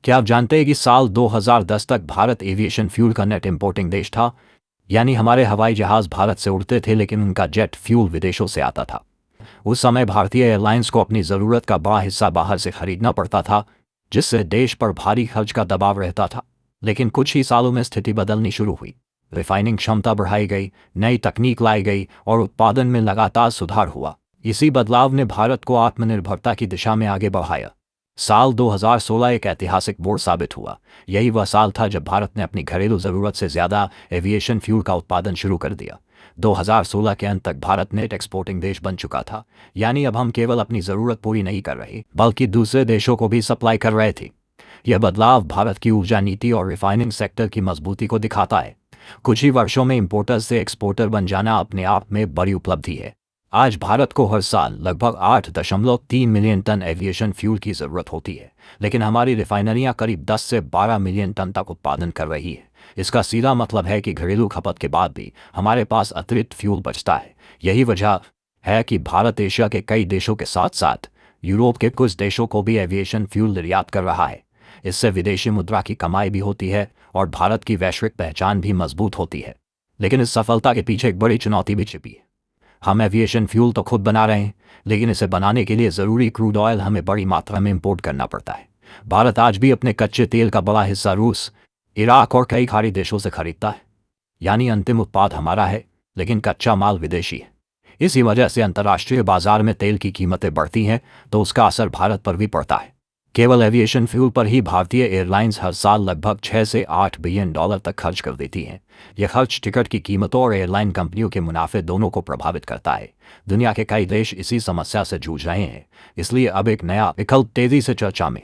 क्या आप जानते हैं कि साल 2010 तक भारत एविएशन फ्यूल का नेट इंपोर्टिंग देश था? यानी हमारे हवाई जहाज भारत से उड़ते थे लेकिन उनका जेट फ्यूल विदेशों से आता था। उस समय भारतीय एयरलाइंस को अपनी ज़रूरत का बड़ा हिस्सा बाहर से खरीदना पड़ता था, जिससे देश पर भारी खर्च का दबाव रहता था। लेकिन कुछ ही सालों में स्थिति बदलनी शुरू हुई। रिफाइनिंग क्षमता बढ़ाई गई, नई तकनीक लाई गई और उत्पादन में लगातार सुधार हुआ। इसी बदलाव ने भारत को आत्मनिर्भरता की दिशा में आगे बढ़ाया। साल 2016 एक ऐतिहासिक मोड़ साबित हुआ। यही वह साल था जब भारत ने अपनी घरेलू ज़रूरत से ज़्यादा एविएशन फ्यूल का उत्पादन शुरू कर दिया। 2016 के अंत तक भारत नेट एक्सपोर्टिंग देश बन चुका था। यानी अब हम केवल अपनी ज़रूरत पूरी नहीं कर रहे बल्कि दूसरे देशों को भी सप्लाई कर रहे थे। यह बदलाव भारत की ऊर्जा नीति और रिफाइनिंग सेक्टर की मजबूती को दिखाता है। कुछ ही वर्षों में इंपोर्टर से एक्सपोर्टर बन जाना अपने आप में बड़ी उपलब्धि है। आज भारत को हर साल लगभग 8.3 मिलियन टन एविएशन फ्यूल की ज़रूरत होती है, लेकिन हमारी रिफाइनरियां करीब 10 से 12 मिलियन टन तक उत्पादन कर रही है। इसका सीधा मतलब है कि घरेलू खपत के बाद भी हमारे पास अतिरिक्त फ्यूल बचता है। यही वजह है कि भारत एशिया के कई देशों के साथ साथ यूरोप के कुछ देशों को भी एविएशन फ्यूल निर्यात कर रहा है। इससे विदेशी मुद्रा की कमाई भी होती है और भारत की वैश्विक पहचान भी मजबूत होती है। लेकिन इस सफलता के पीछे एक बड़ी चुनौती भी छिपी है। हम एविएशन फ्यूल तो खुद बना रहे हैं, लेकिन इसे बनाने के लिए ज़रूरी क्रूड ऑयल हमें बड़ी मात्रा में इंपोर्ट करना पड़ता है। भारत आज भी अपने कच्चे तेल का बड़ा हिस्सा रूस, इराक और कई खाड़ी देशों से खरीदता है। यानी अंतिम उत्पाद हमारा है, लेकिन कच्चा माल विदेशी है। इसी वजह से अंतर्राष्ट्रीय बाजार में तेल की कीमतें बढ़ती हैं तो उसका असर भारत पर भी पड़ता है। केवल एविएशन फ्यूल पर ही भारतीय एयरलाइंस हर साल लगभग 6 से 8 बिलियन डॉलर तक खर्च कर देती हैं। यह खर्च टिकट की कीमतों और एयरलाइन कंपनियों के मुनाफे दोनों को प्रभावित करता है। दुनिया के कई देश इसी समस्या से जूझ रहे हैं। इसलिए अब एक नया विकल्प तेजी से चर्चा में,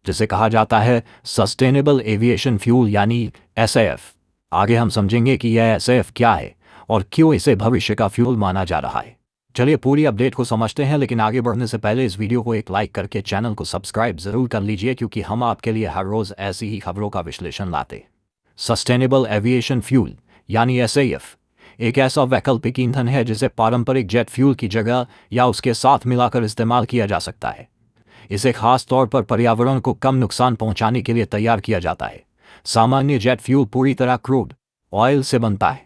जिसे कहा जाता है सस्टेनेबल एविएशन फ्यूल यानी SAF। आगे हम समझेंगे कि यह SAF क्या है और क्यों इसे भविष्य का फ्यूल माना जा रहा है। चलिए पूरी अपडेट को समझते हैं, लेकिन आगे बढ़ने से पहले इस वीडियो को एक लाइक करके चैनल को सब्सक्राइब जरूर कर लीजिए, क्योंकि हम आपके लिए हर रोज़ ऐसी ही खबरों का विश्लेषण लाते। सस्टेनेबल एविएशन फ्यूल यानी SAF एक ऐसा वैकल्पिक ईंधन है जिसे पारंपरिक जेट फ्यूल की जगह या उसके साथ मिलाकर इस्तेमाल किया जा सकता है। इसे खास तौर पर पर्यावरण को कम नुकसान पहुंचाने के लिए तैयार किया जाता है। सामान्य जेट फ्यूल पूरी तरह क्रूड ऑयल से बनता है,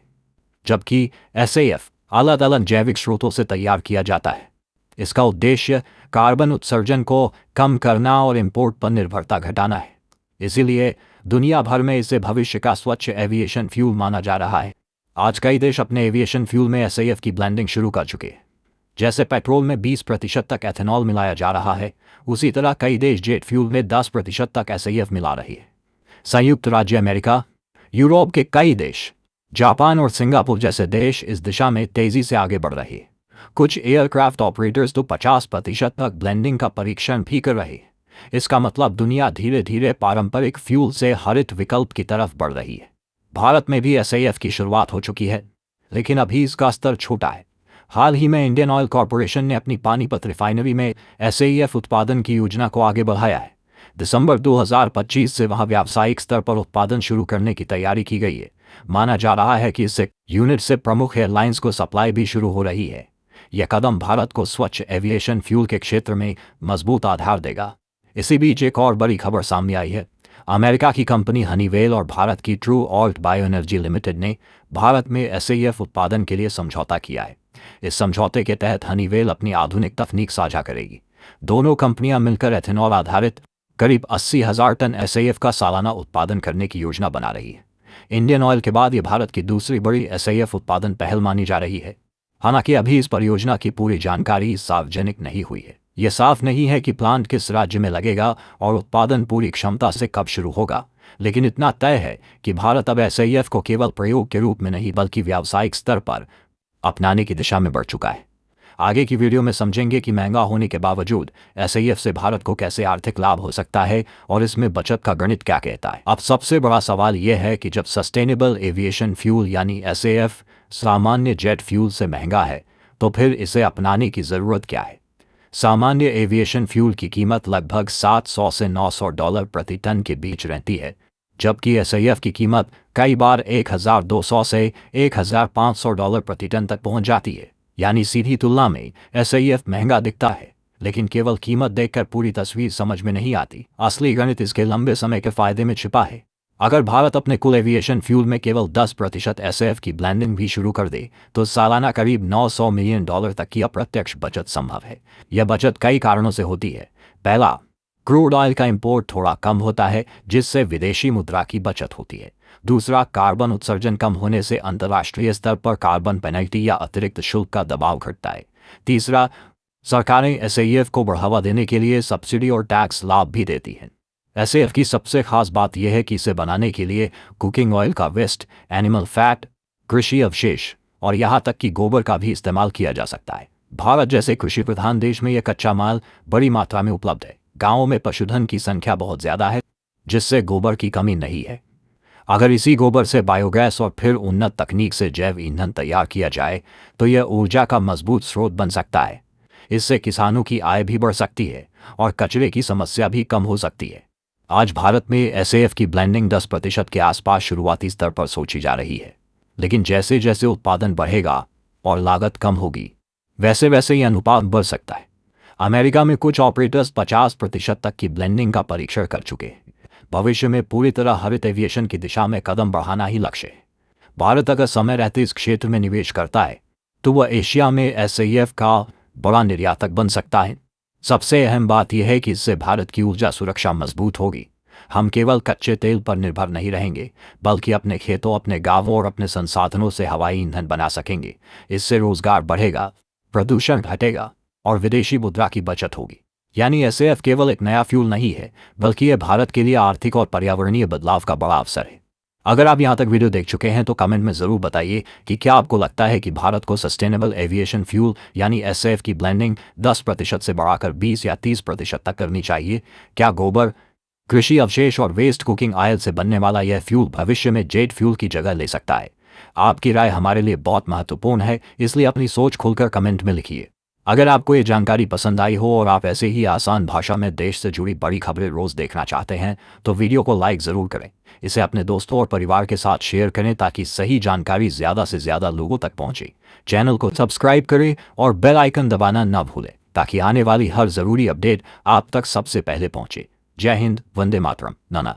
जबकि SAF अलग अलग जैविक स्रोतों से तैयार किया जाता है। इसका उद्देश्य कार्बन उत्सर्जन को कम करना और इंपोर्ट पर निर्भरता घटाना है। इसीलिए दुनिया भर में इसे भविष्य का स्वच्छ एविएशन फ्यूल माना जा रहा है। आज कई देश अपने एविएशन फ्यूल में SAF की ब्लेंडिंग शुरू कर चुके हैं। जैसे पेट्रोल में 20% तक एथेनॉल मिलाया जा रहा है, उसी तरह कई देश जेट फ्यूल में 10% तक SAF मिला रही है। संयुक्त राज्य अमेरिका, यूरोप के कई देश, जापान और सिंगापुर जैसे देश इस दिशा में तेजी से आगे बढ़ रहे हैं। कुछ एयरक्राफ्ट ऑपरेटर्स तो 50% तक ब्लेंडिंग का परीक्षण भी कर रहे हैं। इसका मतलब दुनिया धीरे धीरे पारंपरिक फ्यूल से हरित विकल्प की तरफ बढ़ रही है। भारत में भी SAF की शुरुआत हो चुकी है, लेकिन अभी इसका स्तर छोटा है। हाल ही में इंडियन ऑयल कॉरपोरेशन ने अपनी पानीपत रिफाइनरी में SAF उत्पादन की योजना को आगे बढ़ाया है। दिसंबर 2025 से वहां व्यावसायिक स्तर पर उत्पादन शुरू करने की तैयारी की गई है। माना जा रहा है कि इससे यूनिट से प्रमुख एयरलाइंस को सप्लाई भी शुरू हो रही है। यह कदम भारत को स्वच्छ एविएशन फ्यूल के क्षेत्र में मजबूत आधार देगा। इसी बीच एक और बड़ी खबर सामने आई है। अमेरिका की कंपनी हनीवेल और भारत की true alt bio energy limited ने भारत में SAF उत्पादन के लिए समझौता किया है। इस समझौते के तहत हनीवेल अपनी आधुनिक तकनीक साझा करेगी। दोनों कंपनियां मिलकर एथेनॉल आधारित करीब 80,000 टन SAF का सालाना उत्पादन करने की योजना बना रही है। इंडियन ऑयल के बाद ये भारत की दूसरी बड़ी SAF उत्पादन पहल मानी जा रही है। हालांकि अभी इस परियोजना की पूरी जानकारी सार्वजनिक नहीं हुई है। यह साफ नहीं है कि प्लांट किस राज्य में लगेगा और उत्पादन पूरी क्षमता से कब शुरू होगा, लेकिन इतना तय है कि भारत अब SAF को केवल प्रयोग के रूप में नहीं बल्कि व्यावसायिक स्तर पर अपनाने की दिशा में बढ़ चुका है। आगे की वीडियो में समझेंगे कि महंगा होने के बावजूद SAF से भारत को कैसे आर्थिक लाभ हो सकता है और इसमें बचत का गणित क्या कहता है। अब सबसे बड़ा सवाल यह है कि जब सस्टेनेबल एविएशन फ्यूल यानी SAF सामान्य जेट फ्यूल से महंगा है, तो फिर इसे अपनाने की ज़रूरत क्या है। सामान्य एविएशन फ्यूल की कीमत लगभग $700 से $900 प्रति टन के बीच रहती है, जबकि SAF की कीमत कई बार $1,200 से $1,500 प्रति टन तक पहुंच जाती है। यानी सीधी तुलना में SAF महंगा दिखता है, लेकिन केवल कीमत देखकर पूरी तस्वीर समझ में नहीं आती। असली गणित इसके लंबे समय के फायदे में छिपा है। अगर भारत अपने कुल एविएशन फ्यूल में केवल 10% एसएएफ की ब्लेंडिंग भी शुरू कर दे तो सालाना करीब $900 मिलियन तक की अप्रत्यक्ष बचत संभव है। यह बचत कई कारणों से होती है। पहला, क्रूड ऑयल का इंपोर्ट थोड़ा कम होता है जिससे विदेशी मुद्रा की बचत होती है। दूसरा, कार्बन उत्सर्जन कम होने से अंतर्राष्ट्रीय स्तर पर कार्बन पेनल्टी या अतिरिक्त शुल्क का दबाव घटता है। तीसरा, सरकारें एसएएफ को बढ़ावा देने के लिए सब्सिडी और टैक्स लाभ भी देती हैं। एसएएफ की सबसे खास बात यह है कि इसे बनाने के लिए कुकिंग ऑयल का वेस्ट, एनिमल फैट, कृषि अवशेष और यहाँ तक कि गोबर का भी इस्तेमाल किया जा सकता है। भारत जैसे कृषि प्रधान देश में यह कच्चा माल बड़ी मात्रा में उपलब्ध है। गांवों में पशुधन की संख्या बहुत ज्यादा है जिससे गोबर की कमी नहीं है। अगर इसी गोबर से बायोगैस और फिर उन्नत तकनीक से जैव ईंधन तैयार किया जाए तो यह ऊर्जा का मजबूत स्रोत बन सकता है। इससे किसानों की आय भी बढ़ सकती है और कचरे की समस्या भी कम हो सकती है। आज भारत में एसएएफ की ब्लेंडिंग 10% के आसपास शुरुआती स्तर पर सोची जा रही है, लेकिन जैसे जैसे उत्पादन बढ़ेगा और लागत कम होगी वैसे वैसे यह अनुपात बढ़ सकता है। अमेरिका में कुछ ऑपरेटर्स 50% तक की ब्लेंडिंग का परीक्षण कर चुके हैं। भविष्य में पूरी तरह हरित एविएशन की दिशा में कदम बढ़ाना ही लक्ष्य है। भारत अगर समय रहते इस क्षेत्र में निवेश करता है तो वह एशिया में एसएएफ का बड़ा निर्यातक बन सकता है। सबसे अहम बात यह है कि इससे भारत की ऊर्जा सुरक्षा मजबूत होगी। हम केवल कच्चे तेल पर निर्भर नहीं रहेंगे बल्कि अपने खेतों, अपने गांवों और अपने संसाधनों से हवाई ईंधन बना सकेंगे। इससे रोजगार बढ़ेगा, प्रदूषण घटेगा और विदेशी मुद्रा की बचत होगी। यानी एसएएफ केवल एक नया फ्यूल नहीं है बल्कि यह भारत के लिए आर्थिक और पर्यावरणीय बदलाव का बड़ा अवसर है। अगर आप यहाँ तक वीडियो देख चुके हैं तो कमेंट में ज़रूर बताइए कि क्या आपको लगता है कि भारत को सस्टेनेबल एविएशन फ्यूल यानी एसएएफ की ब्लेंडिंग 10% से बढ़ाकर 20 या 30% तक करनी चाहिए। क्या गोबर, कृषि अवशेष और वेस्ट कुकिंग ऑयल से बनने वाला यह फ्यूल भविष्य में जेट फ्यूल की जगह ले सकता है? आपकी राय हमारे लिए बहुत महत्वपूर्ण है, इसलिए अपनी सोच खुलकर कमेंट में लिखिए। अगर आपको ये जानकारी पसंद आई हो और आप ऐसे ही आसान भाषा में देश से जुड़ी बड़ी खबरें रोज देखना चाहते हैं तो वीडियो को लाइक ज़रूर करें। इसे अपने दोस्तों और परिवार के साथ शेयर करें ताकि सही जानकारी ज़्यादा से ज़्यादा लोगों तक पहुंचे। चैनल को सब्सक्राइब करें और बेल आइकन दबाना न भूलें ताकि आने वाली हर ज़रूरी अपडेट आप तक सबसे पहले पहुंचे। जय हिंद, वंदे मातरम, नाना।